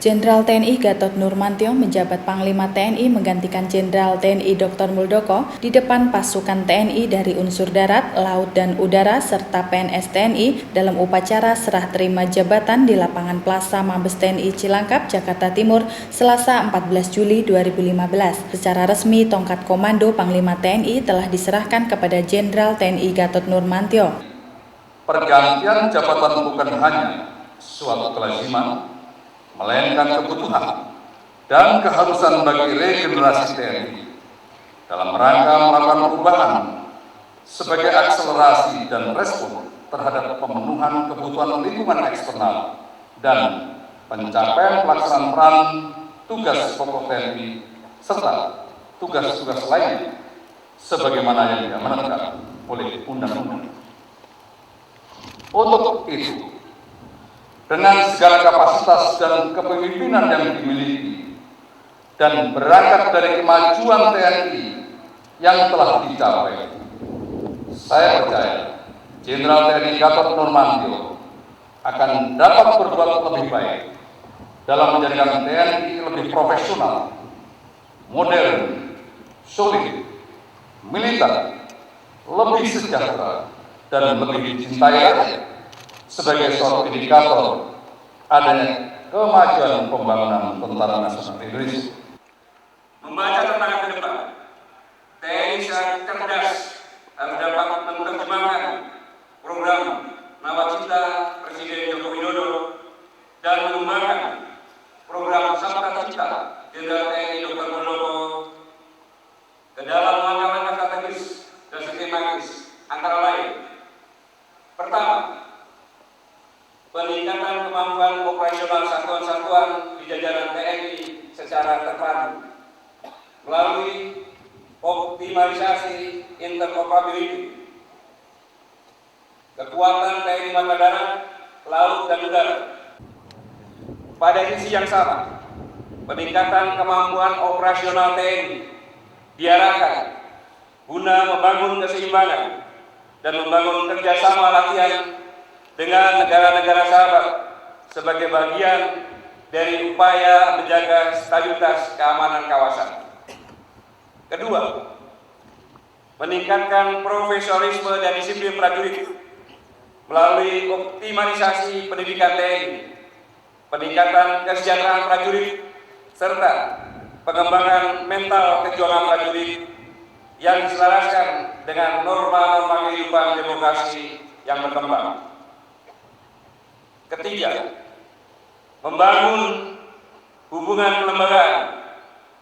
Jenderal TNI Gatot Nurmantio menjabat Panglima TNI menggantikan Jenderal TNI Dr. Muldoko di depan pasukan TNI dari unsur darat, laut, dan udara serta PNS TNI dalam upacara serah terima jabatan di lapangan Plaza Mabes TNI Cilangkap, Jakarta Timur, Selasa 14 Juli 2015. Secara resmi, tongkat komando Panglima TNI telah diserahkan kepada Jenderal TNI Gatot Nurmantio. Pergantian jabatan bukan hanya suatu kelaziman, melainkan kebutuhan dan keharusan bagi regenerasi TNI dalam rangka melakukan perubahan sebagai akselerasi dan respon terhadap pemenuhan kebutuhan lingkungan eksternal dan pencapaian pelaksanaan peran tugas pokok TNI serta tugas-tugas lainnya sebagaimana yang diamanatkan oleh undang-undang. Untuk itu, dengan segala kapasitas dan kepemimpinan yang dimiliki dan berangkat dari kemajuan TNI yang telah dicapai, saya percaya Jenderal TNI Gatot Nurmantio akan dapat berbuat lebih baik dalam menjadikan TNI lebih profesional, modern, solid, militer, lebih sejahtera, dan lebih dicintai rakyat sebagai suatu indikator adanya kemajuan pembangunan tentara nasional Indonesia. Membaca tentang ke depan, TNI secara cerdas harus dapat menerjemahkan program Nawacita Presiden Joko Widodo dan mengembangkan program Sabta Cita Jenderal TNI Dr. Muldoko ke dalam langkah-langkah strategis dan sistematis, antara lain: pertama, peningkatan kemampuan operasional satuan-satuan di jajaran TNI secara terpadu melalui optimalisasi interoperability, kekuatan TNI Angkatan Darat, laut, dan udara. Pada sisi yang sama, peningkatan kemampuan operasional TNI diarahkan guna membangun keseimbangan dan membangun kerjasama latihan dengan negara-negara sahabat sebagai bagian dari upaya menjaga stabilitas keamanan kawasan. Kedua, meningkatkan profesionalisme dan disiplin prajurit melalui optimalisasi pendidikan TNI, peningkatan kesejahteraan prajurit, serta pengembangan mental kejuangan prajurit yang diselaraskan dengan norma-norma kehidupan demokrasi yang berkembang. Ketiga, membangun hubungan kelembagaan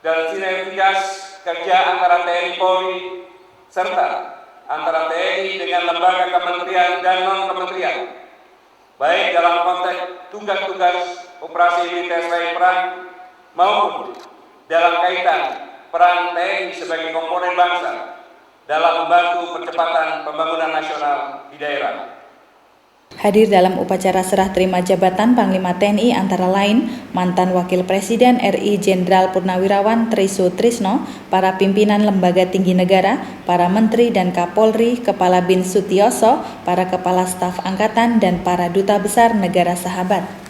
dan sinergitas kerja antara TNI Polri serta antara TNI dengan lembaga kementerian dan non-kementerian, baik dalam konteks tugas-tugas operasi militer selain perang maupun dalam kaitan peran TNI sebagai komponen bangsa dalam membantu percepatan pembangunan nasional di daerah. Hadir dalam upacara serah terima jabatan Panglima TNI antara lain mantan Wakil Presiden RI Jenderal Purnawirawan Trisutrisno, para pimpinan lembaga tinggi negara, para menteri dan Kapolri, Kepala BIN Sutioso, para kepala staf angkatan, dan para duta besar negara sahabat.